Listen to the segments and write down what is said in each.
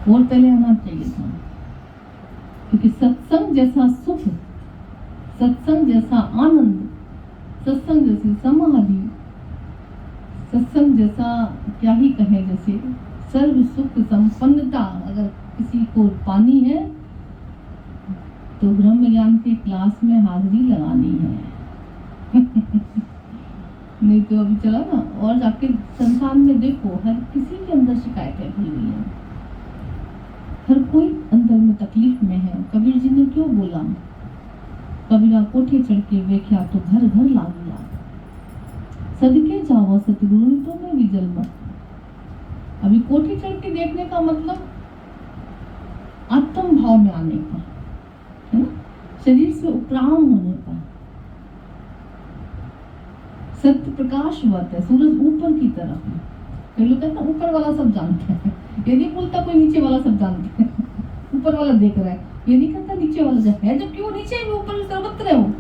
और पहले आना चाहिए था, क्योंकि सत्संग जैसा सुख, सत्संग जैसा आनंद, सत्संग जैसी समाधि, सत्संग जैसा क्या ही कहें, जैसे सर्व सुख संपन्नता अगर किसी को पानी है तो ब्रह्म ज्ञान के क्लास में हाजिरी लगानी है। नहीं तो अभी चला ना, और जाके संसार में देखो हर किसी के अंदर शिकायतें भरी हुई है, हर कोई अंदर में तकलीफ में है। कबीर जी ने क्यों बोला, कबीरा कोठे चढ़ के देखा तो घर घर लागिया, सदके जावा सतगुरु तो मैं भी जल मत। अभी कोठे चढ़ के देखने का मतलब आत्म भाव में आने का है ना, शरीर से उपराम होने का। सत्य प्रकाशवत है, सूरज ऊपर की तरफ है। कई लोग कहते हैं ऊपर वाला सब जानते हैं, ये नहीं बोलता कोई नीचे वाला सब जानते हैं। ऊपर वाला देख रहा है, ये नहीं कहता नीचे वाला जो है, जबकि वो नीचे भी ऊपर सर्वत्र है वो।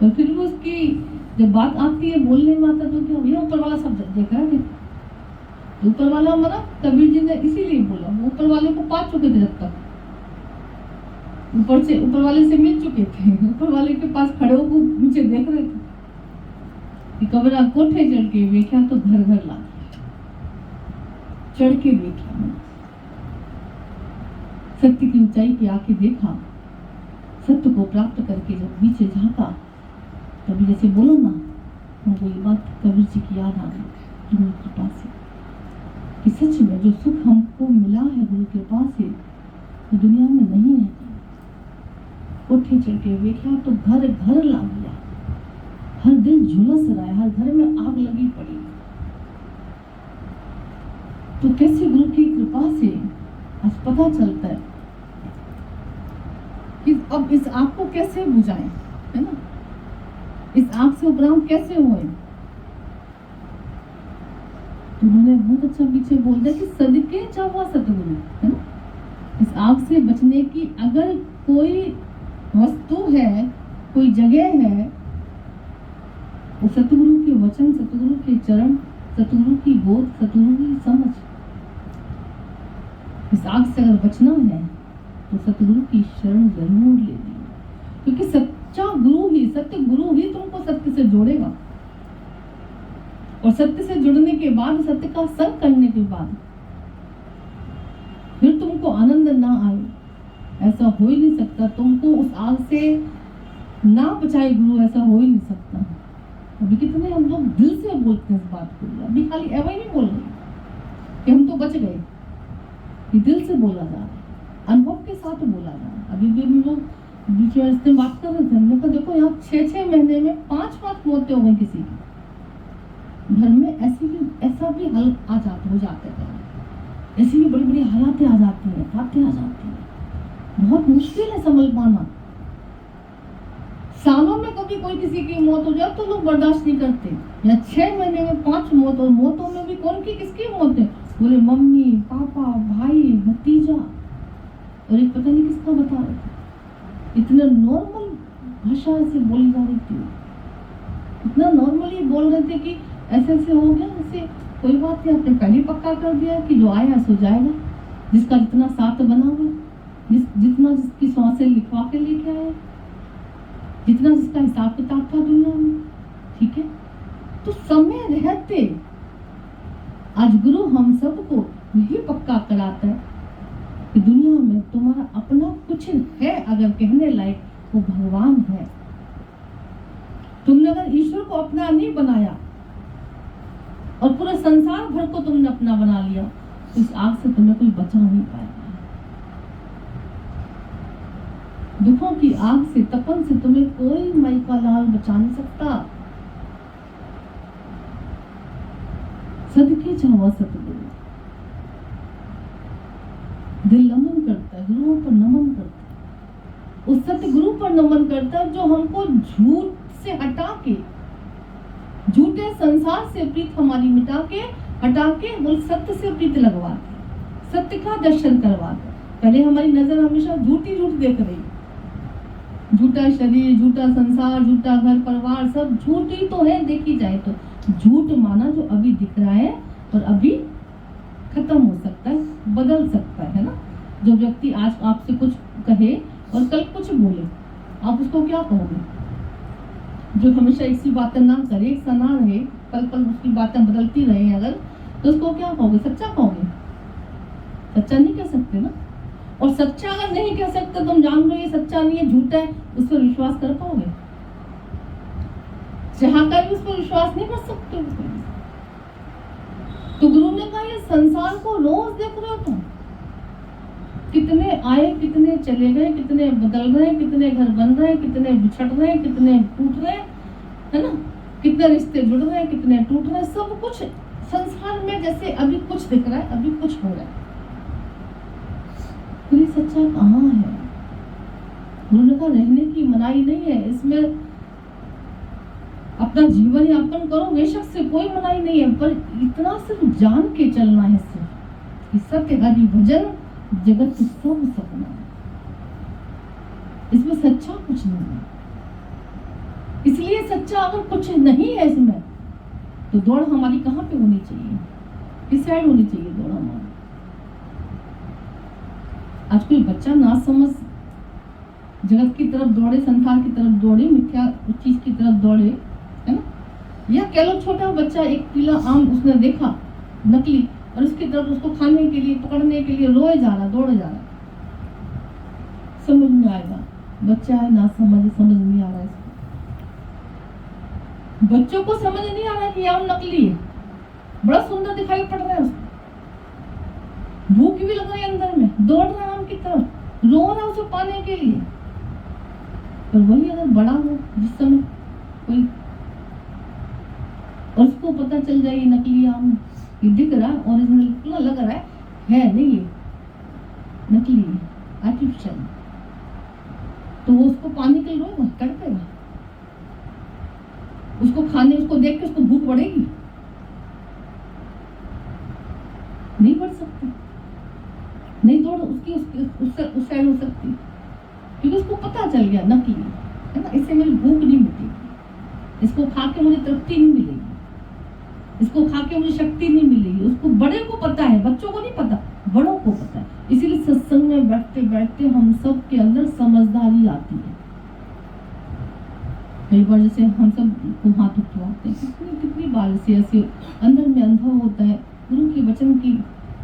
तो फिर वो उसकी जब बात आती है बोलने में आता तो क्या ये ऊपर वाला सब देख रहा है। ऊपर वाला हमारा कबीर जी ने इसीलिए बोला, वो ऊपर वाले को पा चुके थे, जब तक ऊपर वाले से मिल चुके थे, ऊपर वाले के पास खड़े होकर नीचे देख रहे थे कि कबीरा कोठे चढ़ के देखा तो घर घर ला चढ़ के देखा, सत्य की ऊंचाई पे आके देखा, सत्य को प्राप्त करके जब नीचे झांका, तभी जैसे बोलो ना, हमको ये बात कबीर जी की याद आ गई गुरु कृपा से, कि सच में जो सुख हमको मिला है गुरु कृपा से वो दुनिया में नहीं है। कोठे चढ़ के देखा तो घर घर ला गया, हर दिल झुलस रहा है, हर घर में आग लगी पड़ी। तो कैसे गुरु की कृपा से आज पता चलता है कि अब इस आग को कैसे बुझाएं, है ना, इस आग से उपराम कैसे हुए। तो उन्होंने बहुत अच्छा पीछे बोल दिया कि सदके जावा सतगुरु, है ना, इस आग से बचने की अगर कोई वस्तु है, कोई जगह है, वो सतगुरु के वचन, सतगुरु के चरण, सतगुरु की गोद, सतगुरु की समझ। इस आग से अगर बचना है तो सतगुरु की शरण जरूर लेनी, क्योंकि सच्चा गुरु ही, सत्य गुरु ही तुमको सत्य से जोड़ेगा। और सत्य से जुड़ने के बाद, सत्य का संग करने के बाद फिर तुमको आनंद ना आए, ऐसा हो ही नहीं सकता। तुमको उस आग से ना बचाए गुरु, ऐसा हो ही नहीं सकता। अभी कितने हम लोग दिल से बोलते हैं इस बात को, अभी खाली एवं ही नहीं बोल रहे कि हम तो बच गए, ये दिल से बोला जा रहा है, अनुभव के साथ बोला जा रहा है। अभी भी हम लोग बीच में बात कर रहे थे, हमने कहा देखो यहाँ 6-6 महीने में 5-5 मौतें हो गई किसी की घर में। ऐसा भी हल हो जाते हैं, ऐसी भी बड़ी बड़ी हालातें आ जाती हैं, बातें आ जाती हैं, बहुत मुश्किल है संभल पाना। सालों में कभी कोई किसी की मौत हो जाए तो लोग बर्दाश्त नहीं करते, या 6 महीने में 5 मौत, और मौतों में भी कौन की किसकी मौत है, बोले मम्मी, पापा, भाई, भतीजा, और एक पता नहीं किसका बता रहे थे। इतना नॉर्मल भाषा से बोली जा रही थी, इतना नॉर्मली बोल रहे थे कि ऐसे ऐसे हो गया, ऐसे कोई बात नहीं, आपने पहले पक्का कर दिया कि जो आया सो जाएगा, जिसका जितना साथ बना हुआ, जितना जिसकी सांसें लिखवा के लेके आया, जितना जिसका हिसाब किताब था दुनिया में, ठीक है। तो समय रहते आज गुरु हम सबको यही पक्का कराता है कि दुनिया में तुम्हारा अपना कुछ है, अगर कहने लायक वो भगवान है। तुमने अगर ईश्वर को अपना नहीं बनाया और पूरे संसार भर को तुमने अपना बना लिया, तो इस आग से तुम्हें कोई बचा नहीं पाएगा। दुखों की आग से, तपन से तुम्हें कोई माई का लाल बचा नहीं सकता। सदके जावा सतगुरु, दिल नमन करता है, गुरुओं पर नमन करता है, उस सत्य गुरु पर नमन करता है जो हमको झूठ से हटा के, झूठे संसार से प्रीत हमारी मिटा के, हटा के वो सत्य से प्रीत लगवाते, सत्य का दर्शन करवाते। पहले हमारी नजर हमेशा झूठ देख रही, झूठा शरीर, झूठा संसार, झूठा घर परिवार, सब झूठ ही तो है देखी जाए तो। झूठ माना जो अभी दिख रहा है और अभी खत्म हो सकता है, बदल सकता है ना। जो व्यक्ति आज आपसे कुछ कहे और कल कुछ बोले, आप उसको क्या कहोगे? जो हमेशा एक सी बातें ना करे, एक सा ना रहे, पल पल उसकी बातें बदलती रहे अगर, तो उसको क्या कहोगे? सच्चा कहोगे? सच्चा नहीं कह सकते ना। और सच्चा अगर नहीं कह सकते, तुम जान लो ये सच्चा नहीं है, झूठा है, उस पर विश्वास कर पाओगे? चाहकर भी उस पर विश्वास नहीं कर सकते। तो गुरु ने कहा ये संसार को रोज देख रहे हो तुम, कितने आए, कितने चले गए, कितने बदल रहे, कितने घर बन रहे, कितने बिछड़ रहे, कितने टूट रहे, है ना, कितने रिश्ते जुड़ रहे, कितने टूट रहे, सब कुछ संसार में जैसे अभी कुछ दिख रहा है, अभी कुछ हो रहा है। तो ये सच्चा कहाँ है? गुरु ने कहा रहने की मनाही नहीं है, इसमें अपना जीवन यापन करो, बेशक से कोई मनाही नहीं है, पर इतना सिर्फ जान के चलना है सिर्फ कि सत्य हरि भजन जगत सब सपना। इसमें सच्चा कुछ नहीं है। इसलिए सच्चा अगर कुछ नहीं है इसमें, तो दौड़ हमारी कहाँ पे होनी चाहिए? किस साइड होनी चाहिए दौड़ हमारी? आज कोई बच्चा ना समझ जगत की तरफ दौड़े, संसार की तरफ दौड़े, मिथ्या चीज की तरफ दौड़े, है ना, या कह लो छोटा बच्चा एक पीला आम उसने देखा नकली, और उसकी तरफ उसको खाने के लिए, पकड़ने के लिए रोए जा रहा, दौड़े जा रहा, समझ में आएगा? बच्चा है ना समझ नहीं आ रहा है इसको। बच्चों को समझ नहीं आ रहा है कि आम नकली है, बड़ा सुंदर दिखाई पड़ रहा है उसको, भूख भी लग रही है अंदर में, दौड़ रहा है आम की तरफ, रो रहा है उसे पाने के लिए। पर वही अगर बड़ा हो जिस समय कोई, और उसको पता चल जाए ये नकली आम, ये दिख रहा है ओरिजिनल इतना लग रहा है नहीं, ये नकली है, आर्टिफिशियल, तो वो उसको पाने के लिए रोएगा, तड़पेगा, उसको खाने, उसको देख के उसको भूख बढ़ेगी? नहीं बढ़ सकती, नहीं दौड़ उसकी उस साइड हो सकती, क्योंकि उसको पता चल गया नकली है ना, इससे मेरी भूख नहीं मिटेगी, इसको खा के मुझे तृप्ति नहीं मिलेगी, इसको खा के मुझे शक्ति नहीं मिलेगी। उसको, बड़े को पता है, बच्चों को नहीं पता, बड़ों को पता है। इसीलिए सत्संग में बैठते बैठते हम सब के अंदर समझदारी आती है। कई बार जैसे हम सब को हाथ उठवाते हैं, कितनी बार से ऐसे अंदर में अनुभव होता है, गुरु के वचन की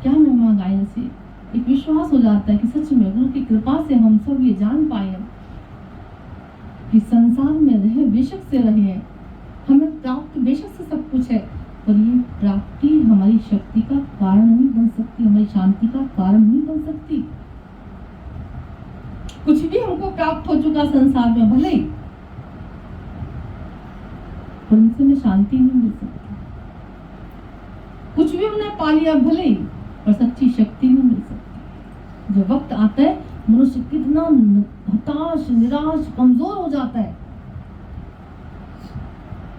क्या महिमा गायन से एक विश्वास हो जाता है कि सच में गुरु की कृपा से हम सब ये जान पाए कि संसार में रहे बेशक से रहे, हमें प्राप्त बेशक से सब कुछ है, पर ये प्राप्ति हमारी शक्ति का कारण नहीं बन सकती, हमारी शांति का कारण नहीं बन सकती। कुछ भी हमको प्राप्त हो चुका संसार में भले, पर उनसे में शांति नहीं मिल सकती। कुछ भी हमने पा लिया भले, पर सच्ची शक्ति नहीं मिल सकती। जब वक्त आता है मनुष्य कितना हताश, निराश, कमजोर हो जाता है।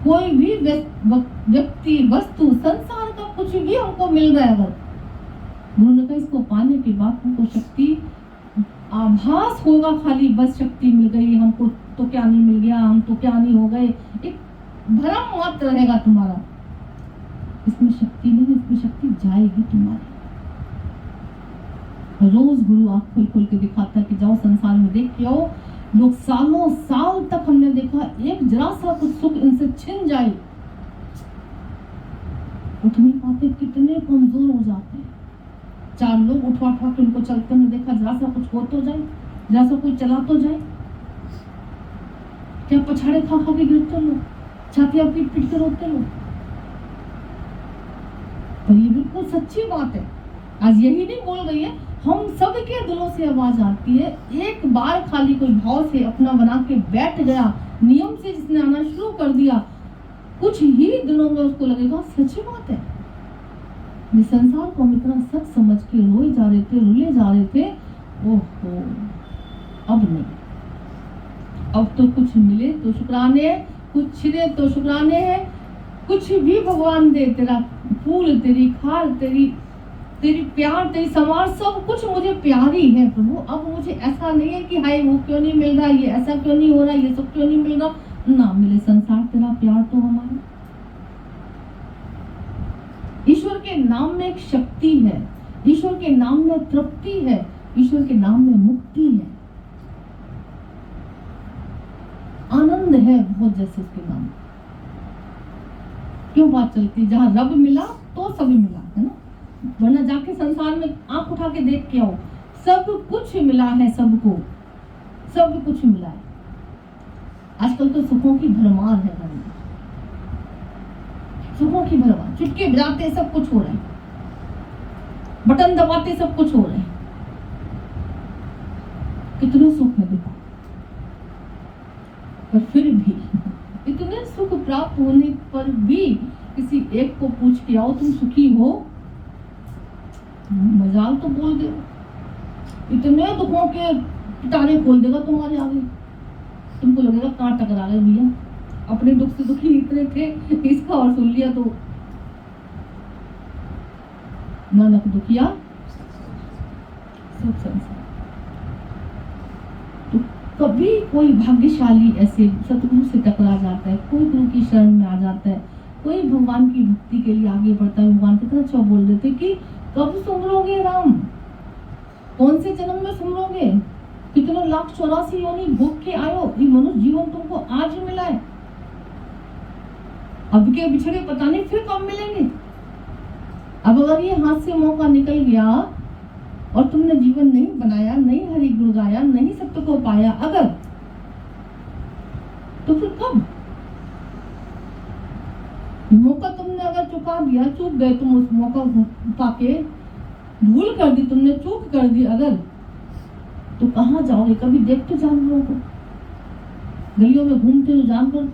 कोई भी व्यक्ति, वस्तु, संसार का कुछ भी हमको मिल रहा है, अगर गुरु ने कहा इसको पाने के बाद हमको शक्ति आभास होगा, खाली बस शक्ति मिल गई, हमको तो क्या नहीं मिल गया, हम तो क्या नहीं हो गए, एक भ्रम मात्र रहेगा तुम्हारा, इसमें शक्ति नहीं, इसमें शक्ति जाएगी तुम्हारी। रोज गुरु आँख खोल खोल के दिखाता है कि जाओ संसार में देख के आओ, लोग सालों साल तक हमने देखा एक जरा सा कुछ सुख इनसे छिन जाए, उठ नहीं पाते, कितने कमजोर हो जाते हैं। चार लोग उठवा के उनको चलते हुए देखा, जरा सा कुछ हो तो जाए, जरा सा कोई चला तो जाए, क्या पछाड़े खा के गिरते लोग, छाती अपनी पीट के रोते लोग। पर ये बिल्कुल सच्ची बात है, आज यही नहीं बोल गई है, हम सब के दिलों से आवाज आती है। एक बार खाली कोई भाव से अपना बना के बैठ गया, नियम से जिसने आना शुरू कर दिया, कुछ ही दिनों में उसको लगेगा सच्ची बात है। ये संसार को हम इतना सच समझ के रोए जा रहे थे, रुले जा रहे थे, ओहो अब नहीं, अब तो कुछ मिले तो शुक्राने, कुछ छिले तो शुक्राने हैं, कुछ भी भगवान दे, तेरा फूल, तेरी खाल, तेरी प्यार, तेरी संवार, सब कुछ मुझे प्यारी है प्रभु। अब मुझे ऐसा नहीं है कि हाय वो क्यों नहीं मिल रहा, ये ऐसा क्यों नहीं हो रहा, ये सब क्यों नहीं मिल रहा, ना मिले संसार, तेरा प्यार तो हमारा। ईश्वर के नाम में एक शक्ति है, ईश्वर के नाम में तृप्ति है, ईश्वर के नाम में मुक्ति है, आनंद है बहुत, जैसे उसके नाम। क्यों बात चलती, जहां रब मिला तो सभी मिला, है ना। वरना जाके संसार में आंख उठा के देख के आओ, सब कुछ मिला है, सबको सब कुछ मिला है। आजकल तो सुखों की भरमार है घर में, सुखों की भरमार, चुटकी बजाते सब कुछ हो रहा है, बटन दबाते सब कुछ हो रहा है। कितने सुख है देखो, पर फिर भी इतने सुख प्राप्त होने पर भी किसी एक को पूछ के आओ तुम सुखी हो, मजाल तो बोल दे, इतने दुखों के पिटारे खोल देगा तुम्हारे आगे, तुमको लगेगा कहाँ टकरा गए भैया, अपने दुख से दुखी इतने थे, इसका और सुन लिया तो नानक दुखिया सब संसार। तो कभी कोई भाग्यशाली ऐसे सतगुरु से टकरा जाता है, कोई गुरु की शरण में आ जाता है, कोई भगवान की भक्ति के लिए आगे बढ़ता है। भगवान कितना अच्छा बोल देते कि कब सुमरोगे राम, कौन से जन्म में सुमरोगे, कितने लाख 84 योनि भोग के आयो, ये मनुष्य जीवन तुमको आज मिला है, अब के बिछड़े पता नहीं फिर कब मिलेंगे। अब अगर ये हाथ से मौका निकल गया और तुमने जीवन नहीं बनाया, नहीं हरि गुण गाया, नहीं सत्य को पाया अगर, तो फिर कब मौका तुमने अगर चुका दिया, चूक गए तुम उस मौका पाके, भूल कर दी तुमने, चूक कर दी अगर, तो कहाँ जाओगे। कभी देखते जानवरों को, गलियों में घूमते हो जानवर,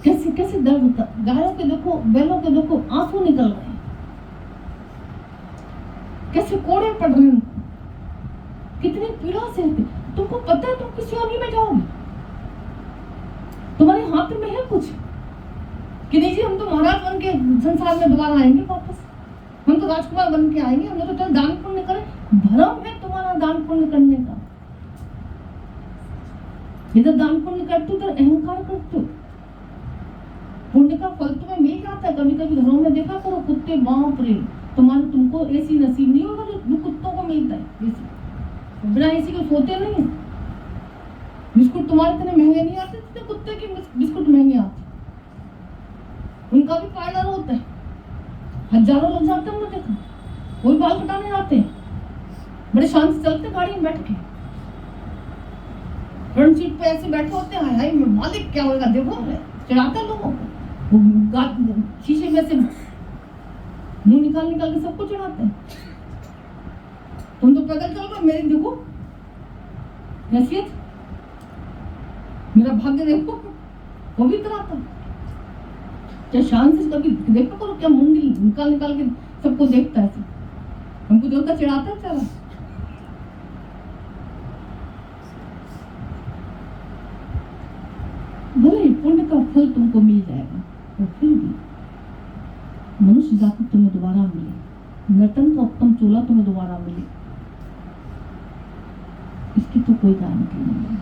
कैसे कैसे दर्द होता, गायों के देखो, बैलों के देखो, आंसू निकल रहे हैं, कैसे कोड़े पड़ रहे हैं, कितनी पीड़ा से। तुमको पता है तुम किस योनि में जाओगे, तुम्हारे हाथ में है कुछ कि नहीं जी हम तो महाराज बन के संसार में दोबारा आएंगे वापस, हम तो राजकुमार बन के आएंगे, हमने तो दान पुण्य करे। भ्रम है तुम्हारा दान पुण्य करने का, इधर दान पुण्य करते हो, इधर अहंकार करते हो। पुण्य का फल तुम्हें मिल जाता है, कभी कभी घरों में देखा करो कुत्ते, बाप रे, तुमको ऐसी नसीब नहीं होगा जो कुत्तों को मिलता है, बिना एसी के सोते नहीं है। बिस्कुट तुम्हारे इतने महंगे नहीं आते जितने कुत्ते के बिस्कुट महंगे आते, उनका भी पार्लर होता है, हजारों लग जाते हैं, हमने देखा, कोई बाल कटाने आते हैं, बड़े शांत से चलते गाड़ी में बैठ के, फ्रंट सीट पे ऐसे बैठे होते हैं, हाय मालिक क्या होगा देखो, चढ़ाते हैं लोगों को, शीशे में से मुंह निकाल निकाल के सबको चढ़ाते हैं। तुम तो पैदल चल रहे, मेरी देखो हैसियत, मेरा भाग्य देखो, वो भी इतराता। क्या शान से कभी देखो करो, क्या मुंह निकाल निकाल के सबको देखता है, हमको जो होता चिढ़ाता है चला। भले पुण्य का फल तुमको मिल जाएगा, और फिर भी मनुष्य जाति तुम्हें दोबारा मिले, नर्तन का उत्तम चोला तुम्हें दोबारा मिले, इसकी तो कोई गारंटी नहीं है।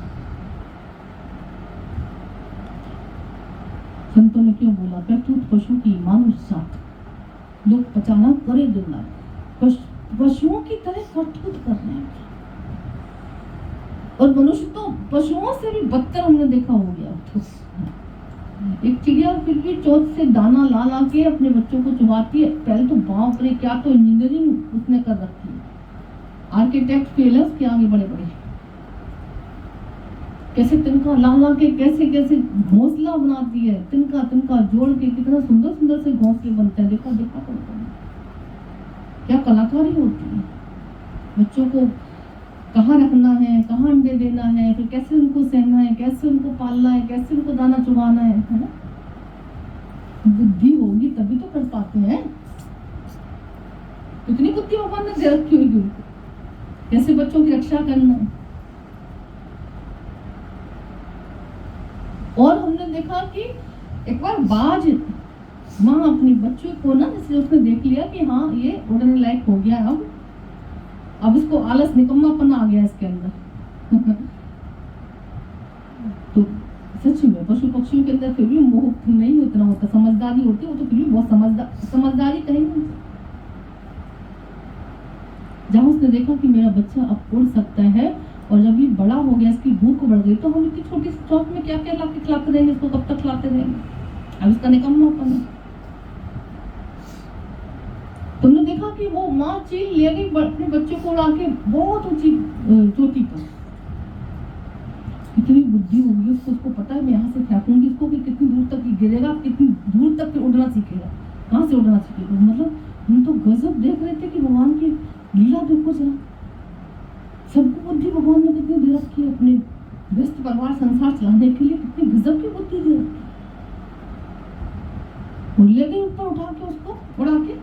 संतों ने क्यों बोला, प्रकृत पशु की मानुष साथ, लोग पचाना करे दिन रात, पशुओं की तरह करतूत कर रहे हैं, और मनुष्य तो पशुओं से भी बदतर हमने देखा हो गया। एक चिड़िया फिर भी चोट से दाना ला ला के अपने बच्चों को चुबाती है, पहले तो बाप रे क्या तो इंजीनियरिंग उसने कर रखी है, आर्किटेक्ट फेल है उसके आगे बड़े बड़े, कैसे तिनका ला ला के कैसे कैसे घोंसला बनाती है, तिनका तिनका जोड़ के कितना सुंदर सुंदर से घोंसले बनते हैं, देखा देखा करता है, क्या कलाकारी होती है। बच्चों को कहाँ रखना है, कहाँ अंडे देना है, फिर कैसे उनको सहना है, कैसे उनको पालना है, कैसे उनको दाना चुगाना है ना। बुद्धि होगी तभी तो कर पाते हैं, कितनी बुद्धि भगवान ने दे रखी होगी उनको, कैसे बच्चों की रक्षा करना है। और हमने देखा कि एक बार बाज माँ अपनी बच्चों को ना, जैसे उसने देख लिया कि हाँ ये उड़ने लायक हो गया, अब इसको आलस निकम्मापन आ गया इसके अंदर तो सच में पशु पक्षियों के अंदर फिर भी मोह नहीं उतना होता, समझदारी होती है, वो तो फिर भी बहुत समझदारी कहेंगे। जहाँ उसने देखा कि मेरा बच्चा अब उड़ सकता है और जब ये बड़ा हो गया, इसकी भूख बढ़ गई, तो हम इतनी छोटी सी चौक में क्या क्या ला के खिलाते रहेंगे इसको, कब तक खिलाते रहेंगे? अब इसका निकम्मापन है। तुमने देखा कि वो माँ चील ले गई अपने बच्चे को उड़ा के बहुत ऊंची चोटी पर। कितनी बुद्धि होगी उसको पता है मैं यहाँ से फेंकूंगी इसको कि कितनी दूर तक गिरेगा, कितनी दूर तक उड़ना सीखेगा, कहाँ से उड़ना सीखेगा। मतलब हम तो गजब देख रहे थे कि भगवान की लीला देखो जरा, सबको बुद्धि भगवान ने कितनी दे रखी है अपने व्यस्त परिवार संसार चलाने के लिए, कितनी गजब की बुद्धि दे रखी। ले गई ऊपर उठा के उसको उड़ा के,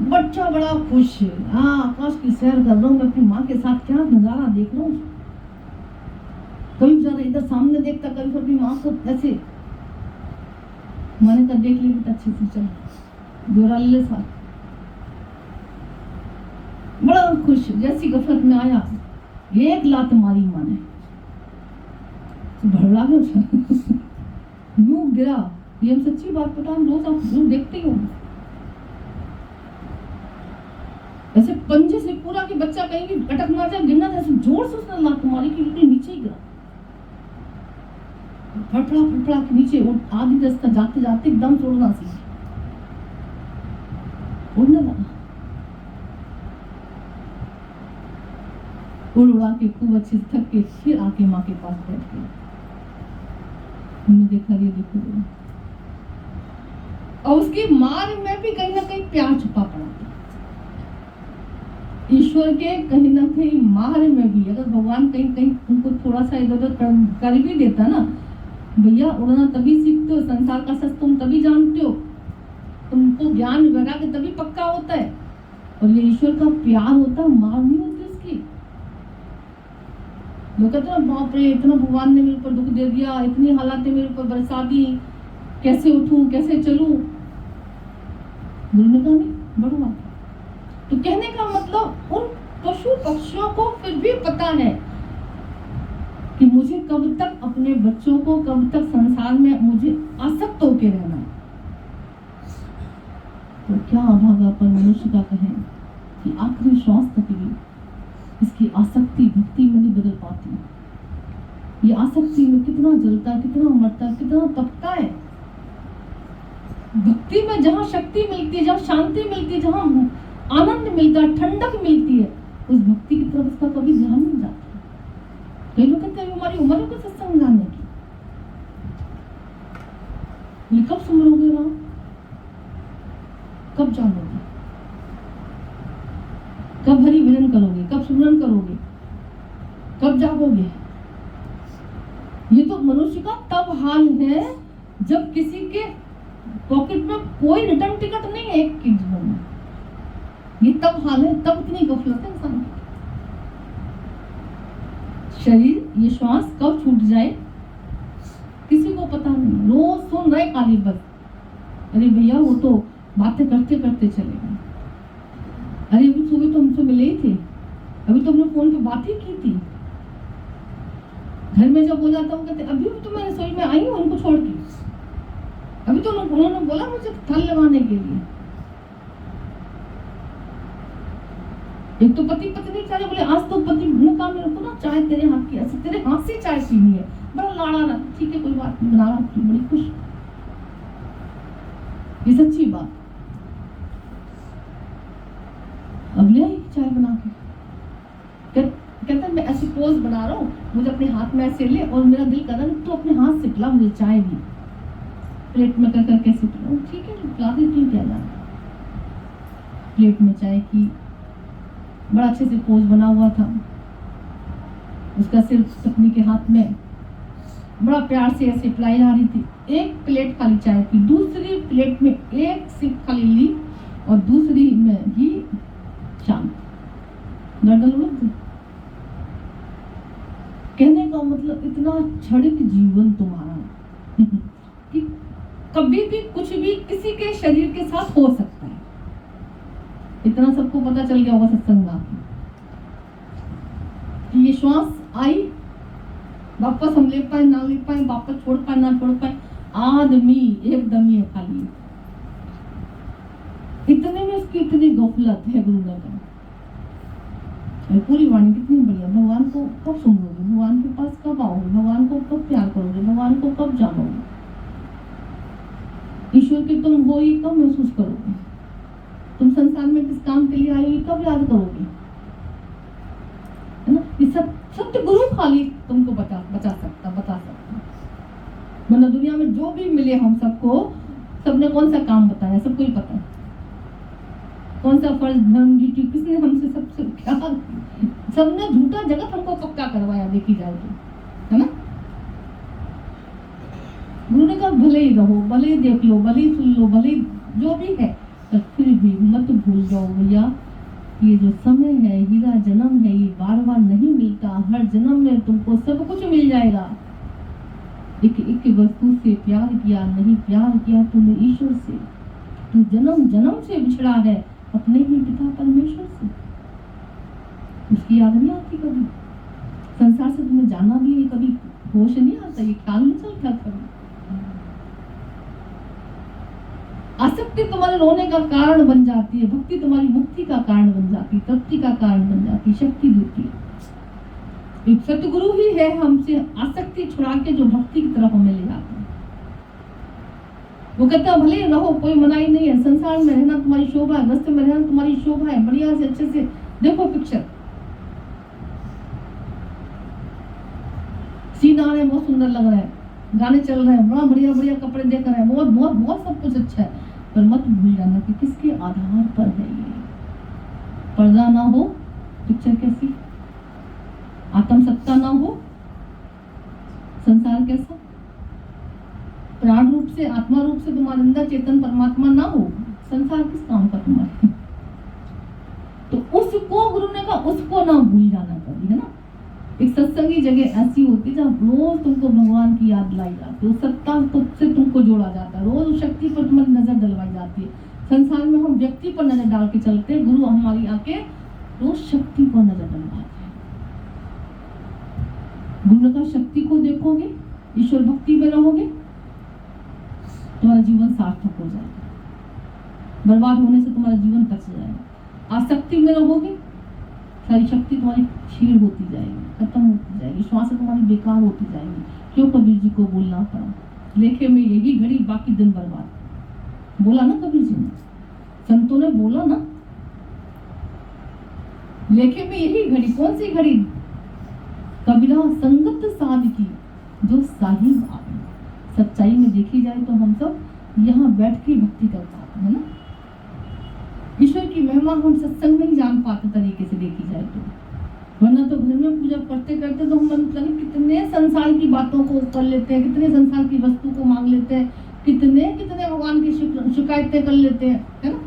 बच्चा बड़ा खुश है, हाँ आकाश की सैर कर रहा हूँ मैं अपनी माँ के साथ, क्या नजारा देख रहा हूँ। कभी जरा इधर सामने देखता, कभी अपनी माँ को ऐसे, मैंने कहा देख ली बेटा अच्छे से, चल जोरा ले साथ। बड़ा खुश, जैसी गफलत में आया एक लात मारी माँ ने, भड़ला गया यूं गिरा। ये हम सच्ची बात बता, रोज आप लोग देखते ही होंगे, ऐसे पंजे से पूरा कि बच्चा कहीं भी अटक ना जाए, गिरना जैसे जोर से उसने लात मारी कि बिल्कुल नीचे ही गिरा, फटफड़ा फटफड़ा के नीचे। आधी रास्ता जाते जाते एकदम से उड़ना सीखा, उड़ने लगा, उड़ा के खूब अच्छे से थक के फिर आके माँ के पास बैठ गया। हमने देखा ये देखो, और उसकी मार में भी कहीं ना कहीं प्यार छुपा पड़ा था। ईश्वर के कहीं ना कहीं मार में भी अगर भगवान कहीं कहीं उनको थोड़ा सा इधर उधर कर भी देता ना, भैया उड़ना तभी सीखते हो, संसार का सच तुम तभी जानते हो, तुमको ज्ञान वैराग्य तभी पक्का होता है, और ये ईश्वर का प्यार होता है, मार नहीं होती उसकी। लोग कहते हैं बाप रे इतना भगवान ने मेरे ऊपर दुख दे दिया, इतनी हालातें मेरे ऊपर बरसा दी, कैसे उठूं कैसे चलूं। गुरु ने कहा नहीं बढ़वा। तो कहने का मतलब उन पशु पक्षियों को फिर भी पता है कि मुझे कब तक अपने बच्चों को, कब तक संसार में मुझे आसक्त होके रहना है। तो क्या अभागापन मनुष्य का कहें कि आखिरी श्वास तक भी इसकी आसक्ति भक्ति में नहीं बदल पाती। ये आसक्ति में कितना जलता है, कितना मरता है, कितना तपता है। भक्ति में जहाँ शक्ति मिलती है, जहाँ शांति मिलती है, जहाँ आनंद मिलता है, ठंडक मिलती है, उस भक्ति की तरफ उसका कभी ध्यान नहीं जाता। कई लोग कहते हैं हमारी उम्र है कुछ सत्संग जाने की, ये कब सुमरोगे राम, कब जानोगे, कब हरि भजन करोगे, कब सुमरन करोगे, कब जागोगे। ये तो मनुष्य का तब हाल है जब किसी के पॉकेट में कोई रिटर्न टिकट नहीं है एक के जीवन में। ये तब हाल है, तब इतनी गफलत है इंसान की। शरीर ये श्वास कब छूट जाए किसी को पता नहीं। रोज सुन रहे खाली बस, अरे भैया वो तो बातें करते करते चले गए, अरे अभी सुबह तो हमसे मिले ही थे, अभी तो हमने फोन पे बात ही की थी। घर में जब हो जाता हूँ कहते अभी तो मैं रसोई में आई हूँ उनको छोड़ के, अभी तो उन्होंने बोला मुझे थल लगाने के लिए। एक तो पति पत्नी चाहे बोले आज तो पति ने कहा मेरे को ना चाय तेरे हाथ की, ऐसे तेरे हाथ से चाय पीनी है, बड़ा लाड़ा ना, ठीक है कोई बात नहीं, बना रहा हूँ, बड़ी खुश। ये सच्ची बात। अब ले आई चाय बना के, कहता मैं ऐसी पोज बना रहा हूँ, मुझे अपने हाथ में ऐसे ले और मेरा दिल कर रहा है तो अपने हाथ से पिला मुझे चाय भी, प्लेट में कर कैसे पिलाऊं, ठीक है पिला देती हूँ, क्या जाना। प्लेट में चाय की, बड़ा अच्छे से पोज बना हुआ था, उसका सिर पत्नी के हाथ में बड़ा प्यार से ऐसे पिलाई जा रही थी। एक प्लेट खाली चाय की, दूसरी प्लेट में एक सिप खाली ली और दूसरी में ही शांत, गर्दन उलट दी। कहने का मतलब इतना क्षणिक जीवन तुम्हारा कि कभी भी कुछ भी किसी के शरीर के साथ हो सकता है। इतना सबको पता चल गया होगा सत्संग में। ये श्वास आई, वापस हम ले पाए ना ले पाए, वापस छोड़ पाए ना छोड़ पाए, आदमी एकदम ही खाली। इतने में इसकी इतनी गफलत है गुरु ने कहा, पूरी वाणी कितनी बढ़िया। भगवान को कब सुनोगे, भगवान के पास कब आओगे, भगवान को कब प्यार करोगे, भगवान को कब जानोगे, ईश्वर के तुम हो ही कब महसूस करोगे, तुम संसार में किस काम के लिए आए हो कब याद करोगे, है ना। ये सब सत्य गुरु खाली तुमको बता सकता। वरना दुनिया में जो भी मिले हम सबको, सबने कौन सा काम बताया, सबको ही पता है कौन सा फर्ज धर्म ड्यूटी किसने हमसे सबसे क्या, सबने झूठा जगत हमको पक्का करवाया, देखी जाए तो, है ना। गुरु ने कहा भले ही रहो, भले ही देख लो, भले ही सुन लो, भले ही जो भी है, पर फिर भी मत भूल जाओ भैया, ये जो समय है, हीरा जन्म है, ये बार बार नहीं मिलता। हर जन्म में तुमको सब कुछ मिल जाएगा। एक एक वस्तु से प्यार किया, नहीं प्यार किया तूने ईश्वर से, तू जन्म जन्म से बिछड़ा है अपने ही पिता परमेश्वर से। उसकी याद नहीं आती कभी, संसार से तुम्हें जाना भी है, कभी होश नहीं आता, ये ख्याल नहीं चलता कभी। आसक्ति तुम्हारे रोने का कारण बन जाती है, भक्ति तुम्हारी मुक्ति का कारण बन जाती है, तृप्ति का कारण बन जाती है, शक्ति देती है। एक सतगुरु ही है हमसे आसक्ति छुड़ा के जो भक्ति की तरफ हमें ले जाता है। वो कहता है भले रहो, कोई मनाही नहीं है, संसार में रहना तुम्हारी शोभा है, रस्ते में रहना तुम्हारी शोभा है, बढ़िया से अच्छे से देखो पिक्चर, सीन आ रहे बहुत सुंदर लग रहा है, गाने चल रहे हैं, बड़ा बढ़िया बढ़िया कपड़े देख रहे हैं, बहुत बहुत बहुत सब कुछ अच्छा है, पर मत भूल जाना कि किसके आधार पर है ये। पर्दा ना हो पिक्चर कैसी, आत्म सत्ता ना हो संसार कैसा, प्राण रूप से आत्मा रूप से तुम्हारे अंदर चेतन परमात्मा ना हो, संसार किस काम का तुम्हारे। तो उसको गुरु ने कहा उसको ना भूल जाना कभी, है ना। एक सत्संगी जगह ऐसी होती है जहाँ रोज तुमको भगवान की याद लाई जाती है, सत्ता से तुमको जोड़ा जाता है, रोज शक्ति पर तुम्हारी नजर डलवाई जाती है। संसार में हम व्यक्ति पर नजर डाल के चलते हैं, गुरु हमारी आके रोज शक्ति पर नजर डलवाते हैं। गुरु ने कहा शक्ति को देखोगे, ईश्वर भक्ति में रहोगे, तुम्हारा जीवन सार्थक हो जाएगा, बर्बाद होने से तुम्हारा जीवन बच जाएगा। आसक्ति में रहोगे, सारी शक्ति तुम्हारी क्षीण होती जाएगी, खत्म होती जाएगी, श्वास तुम्हारी बेकार होती जाएगी। क्यों कबीर जी को बोलना पड़ा, लेखे में यही घड़ी बाकी दिन बर्बाद, बोला ना कबीर जी ने, संतों ने बोला ना, लेखे में यही घड़ी, कौन सी घड़ी, कबीरा संगत साध की जो साहिब आपने। सच्चाई में देखी जाए तो हम सब यहाँ बैठ के भक्ति कर पाते हैं ना, ईश्वर की महिमा हम सत्संग में ही जान पाते तरीके से देखी जाए तो, वरना तो घर में पूजा करते करते तो हम कितने संसार की बातों को कर लेते हैं, कितने संसार की वस्तु को मांग लेते हैं, कितने कितने भगवान की शिकायतें कर लेते हैं, है ना।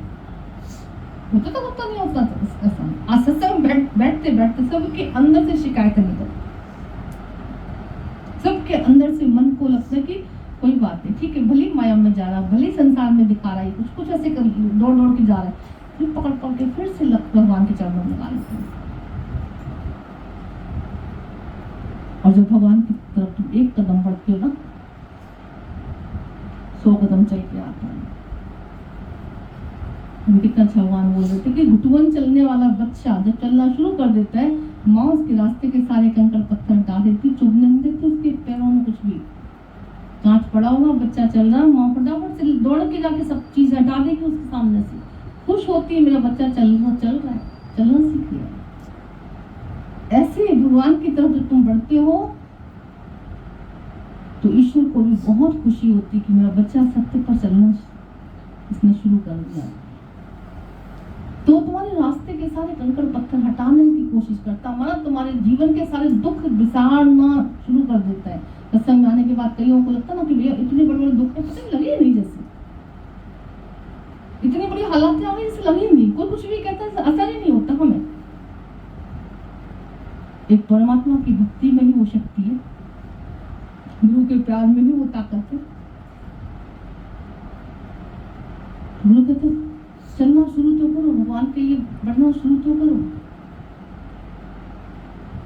होता तो होता नहीं होता ऐसा। सत्संग बैठते बैठते सबके अंदर से शिकायतें निकलती, सबके अंदर से मन को लगता है कि कोई बात नहीं, ठीक है, भले माया में जा रहा, भले संसार में दिखा रहा है, कुछ कुछ ऐसे दौड़ दौड़ के जा रहा है, फिर पकड़ पकड़ के फिर से भगवान के चरणों में लगा लेते हैं। और जब भगवान की तरफ तुम एक कदम बढ़ते हो ना, 100 कदम चल के आता है। कितना अच्छा भगवान बोल रहे थे कि घुटुवन चलने वाला बच्चा जब चलना शुरू कर देता है, माँ उसके रास्ते के सारे कंकड़ पत्थर हटा देती, चुभने नहीं देती उसके पैरों में कुछ भी। कांच पड़ा हुआ बच्चा चल रहा, माँ फटाफट से दौड़ के जाके सब चीज हटा देगी उसके सामने से, खुश होती है मेरा बच्चा चल रहा है, चलना सीख लिया। ऐसे भगवान की तरफ जब तुम बढ़ते हो तो ईश्वर को भी बहुत खुशी होती कि मेरा बच्चा सत्य पर चलना इसने शुरू कर दिया। तो तुम्हारे रास्ते के सारे कंकड़ पत्थर हटाने की कोशिश करता, मतलब तुम्हारे जीवन के सारे दुख बिसारना शुरू कर देता है। सत्संग में आने के बाद कईयों को लगता ना कि भैया इतने बड़े बड़े दुख पता नहीं लगे नहीं, जैसे इतनी बड़ी हालातें आ गई जैसे लगी नहीं, कोई कुछ भी कहता है असर ही नहीं होता हमें। एक परमात्मा की भक्ति में ही वो शक्ति है, गुरु के प्यार में ही वो ताकत है। गुरु कहते चलना शुरू तो करो, भगवान के लिए बढ़ना शुरू तो करो।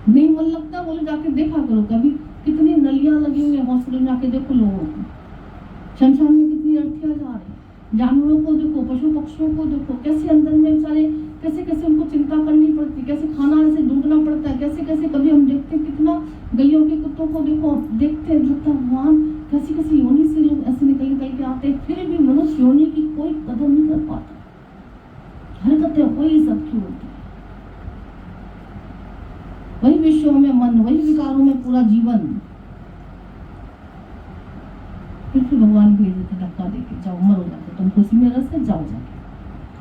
नहीं मन लगता बोले जाके देखा करो, कभी कितनी नलियां लगी हुई है हॉस्पिटल में, जाके देखो लोगों को, शमशान में कितनी अर्थियां जा रही, जानवरों को देखो, पशु पक्षियों को देखो, कैसे अंदर में बेचारे कैसे कैसे उनको चिंता करनी पड़ती, कैसे खाना ऐसे कैसे कैसे कभी हम देखते हैं कितना गलियों के कुत्तों को देखो देखते हैं लगता है भगवान कैसी कैसी योनि से लोग ऐसे निकल निकल के आते हैं, फिर भी मनुष्य योनि की कोई कदर नहीं कर पाता। हरकतें वही सबकी होती है, वही विषयों में मन, वही विकारों में पूरा जीवन। फिर भगवान भेज देते धक्का देके, जाओ मरो जाके, तुम खुशी में रस है, जाओ जाके।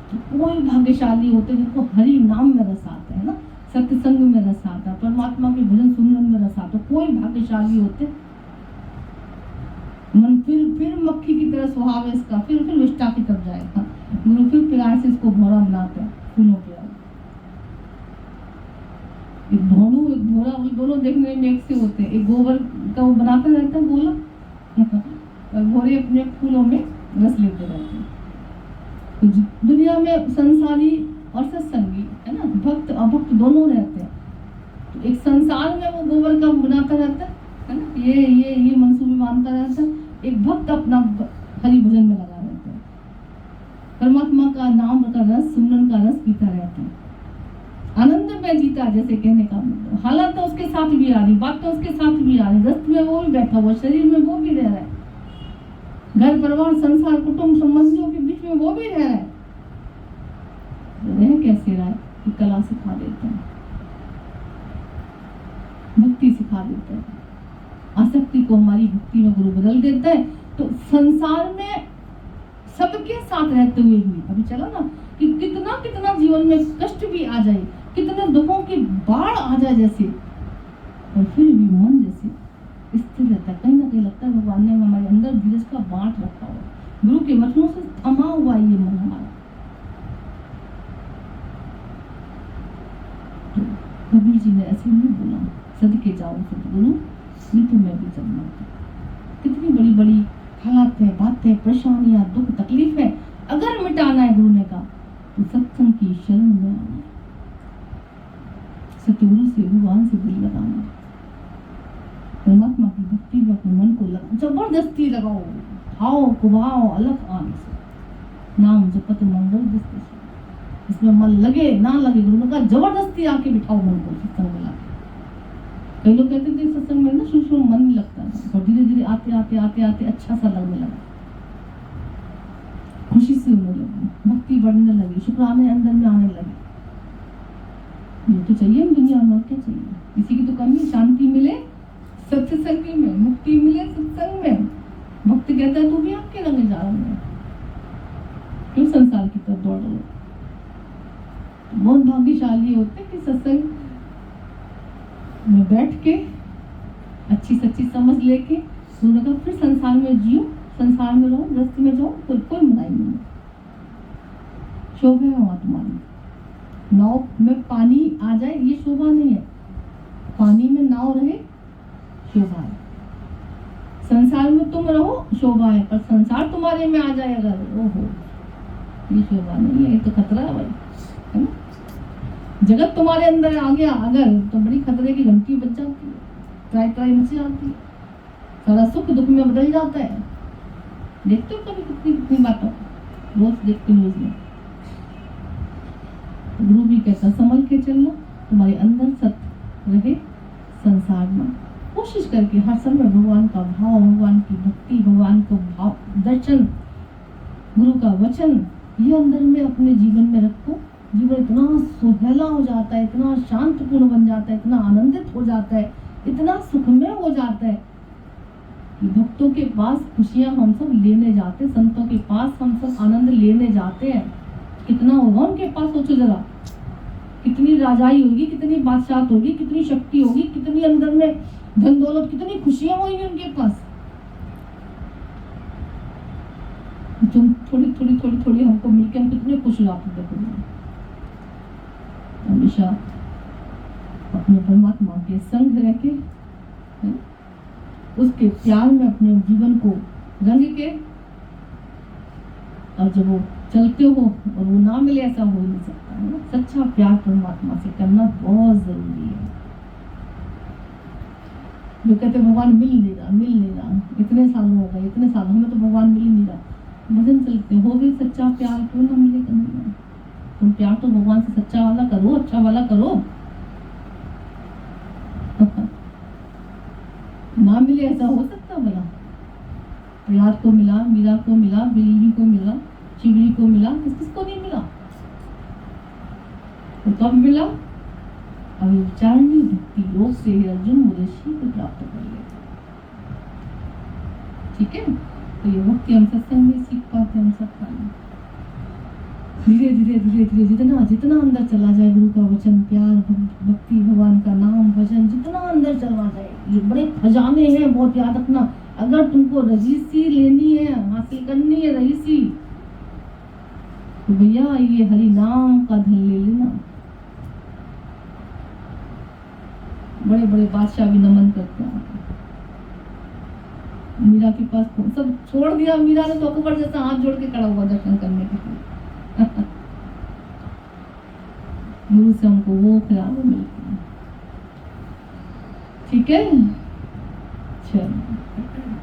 तो कोई भाग्यशाली होते जिनको हरि नाम में रस आता है ना, सत्संग में रस आता है, परमात्मा के भजन सुनने में रस आता है, कोई भाग्यशाली होते। मन फिर मक्खी की तरह स्वभाव है इसका, फिर विष्टा की तरफ जाएगा। गुरु फिर प्यार से इसको भौरा बनाते हैं, फूलों पे एक धोनू एक भौरा, वो दोनों देखने में एक से होते हैं। एक गोबर का वो बनाता रहता है गोला, भौरे अपने फूलों में रस लेते रहते हैं। तो दुनिया में संसारी और सत्संगी है ना, भक्त अभक्त दोनों रहते हैं। तो एक संसार में वो गोबर का बनाता रहता है ना, ये मंसूबे बांधता रहता है। एक भक्त अपना हरि भजन में लगा रहता है, परमात्मा का नाम का रस, सुमरन का रस पीता रहता है, आनंद में जीता, जैसे कहने का मतलब। हालत तो उसके साथ भी आ रही, बात तो उसके साथ भी आ रही, दस्त में वो भी बैठा हुआ, शरीर में वो भी रह रहा है, घर परिवार संसार कुटुंब संबंधियों के बीच में वो भी रह रहा है। रह कैसे रहा है कि कला सिखा देते हैं, भक्ति सिखा देते हैं, आसक्ति को हमारी भक्ति में गुरु बदल देता है। तो संसार में सबके साथ रहते हुए भी अभी चला ना कि कितना कितना जीवन में कष्ट भी आ जाए, कितने दुखों की बाढ़ आ जाए जैसे, और फिर भी मन जैसे स्थिर रहता है। कहीं ना कहीं लगता है भगवान ने हमारे अंदर धीरज का बांट रखा हुआ, गुरु के वचनों से थमा हुआ ये मन हमारा। तो कबीर जी ने ऐसे नहीं बोला, सदके जाओ सदगुरु, नहीं तो मैं भी चलना। कितनी बड़ी बड़ी हालात है, बातें, परेशानियां, दुख तकलीफ है, अगर मिटाना है गुरु ने कहा तो सत्संग की शरण में आना है, सतगुरु से भगवान से दिल लगाना, परमात्मा की भक्ति में अपने मन को लगा, जबरदस्ती लगाओ, भाव कुभाव अलग आने से, नाम जपत मंगल दस्ते, इसमें मन लगे ना लगे, गुरु ने कहा जबरदस्ती आके बिठाओ मन को सत्संग में लाके। कई लोग कहते थे सत्संग में ना शुरू मन नहीं लगता था, और धीरे धीरे आते आते आते आते अच्छा सा लगने लगा, खुशी से होने लगी, भक्ति बढ़ने लगी, शुक्राने अंदर में आने लगे। ये तो चाहिए दुनिया में, और क्या चाहिए? किसी की तो कमी, शांति मिले सत्संग में, मुक्ति मिले सत्संग में। भक्त कहता है तू भी आपके रंग जा रहा है, क्यों संसार की तरफ दौड़ रहे? बहुत भाग्यशाली होते कि सत्संग में बैठ के अच्छी सच्ची समझ लेके उन्होंने कहा फिर संसार में जियो, संसार में रहो, गृहस्थी में जाओ, कोई मनाई नहीं, शोभा है वहां तुम्हारी। नाव में पानी आ जाए ये शोभा नहीं है, पानी में नाव रहे शोभा है। संसार में तुम रहो शोभा है, पर संसार तुम्हारे में आ जाए अगर, ओहो ये शोभा नहीं है, ये तो खतरा है भाई, है ना? जगत तुम्हारे अंदर आ गया अगर तो बड़ी खतरे की घंटी बज जाती है, ट्राई ट्राई मच जाती है, सारा सुख दुख में बदल जाता है। देखते हो कभी कितनी कितनी बातों रोज देखते न्यूज में। गुरु भी कहता संभल के चलना, तुम्हारे अंदर सत्य रहे, संसार में कोशिश करके हर समय भगवान का भाव, भगवान की भक्ति, भगवान को भाव दर्शन, गुरु का वचन ये अंदर में अपने जीवन में रखो। जीवन इतना सुहेला हो जाता है, इतना शांतपूर्ण बन जाता है, इतना आनंदित हो जाता है, इतना सुखमय हो जाता है कि भक्तों के पास खुशियां हम सब लेने जाते, संतों के पास हम सब आनंद लेने जाते हैं। कितना होगा उनके पास, सोचो जरा, कितनी राजाई होगी, कितनी बादशाहत होगी, कितनी शक्ति होगी, कितनी अंदर में धन दौलत, कितनी खुशियां होंगी उनके पास। तुम थोड़ी थोड़ी थोड़ी थोड़ी हमको मिलकर हम कितने खुश हो जाते थे। हमेशा अपने परमात्मा के संग रह के, उसके प्यार में अपने जीवन को रंग के, और जब वो चलते हो और वो ना मिले ऐसा हो नहीं सकता है ना। सच्चा प्यार परमात्मा से करना बहुत जरूरी है। जो कहते भगवान मिल नहीं रहा, इतने साल हो गए, इतने साल हमें तो भगवान मिल ही नहीं रहा, भजन चलते हो भी सच्चा प्यार क्यों ना मिले करना। तुम प्यार तो भगवान से सच्चा वाला करो, अच्छा वाला करो। ना मिले, ऐसा हो सकता भला? प्रहलाद को मिला, मीरा को मिला, बिल्ली को मिला, चिड़िया को मिला, किसको नहीं मिला? तो कब मिला? अभी विचारणी भक्ति योग से अर्जुन मुदशी को प्राप्त कर लेगा। ठीक है, तो ये भक्ति हम सत्संग में सीख पाते हैं, हम सब पाएंगे। धीरे धीरे धीरे धीरे जितना जितना अंदर चला जाए गुरु का वचन, प्यार, भक्ति, भगवान का नाम, भजन जितना अंदर चला जाए, ये बड़े खजाने हैं, बहुत याद रखना। अगर तुमको रईसी लेनी है, हासिल करनी है रईसी, तो भैया ये हरि नाम का धन ले लेना। बड़े बड़े बादशाह भी नमन करते हैं। मीरा के पास सब छोड़ दिया, मीरा ने तो अकबर जैसा हाथ जोड़ के खड़ा हुआ दर्शन करने के लिए। गुरु से हमको वो ख्याल मिलता है। ठीक है, चलो।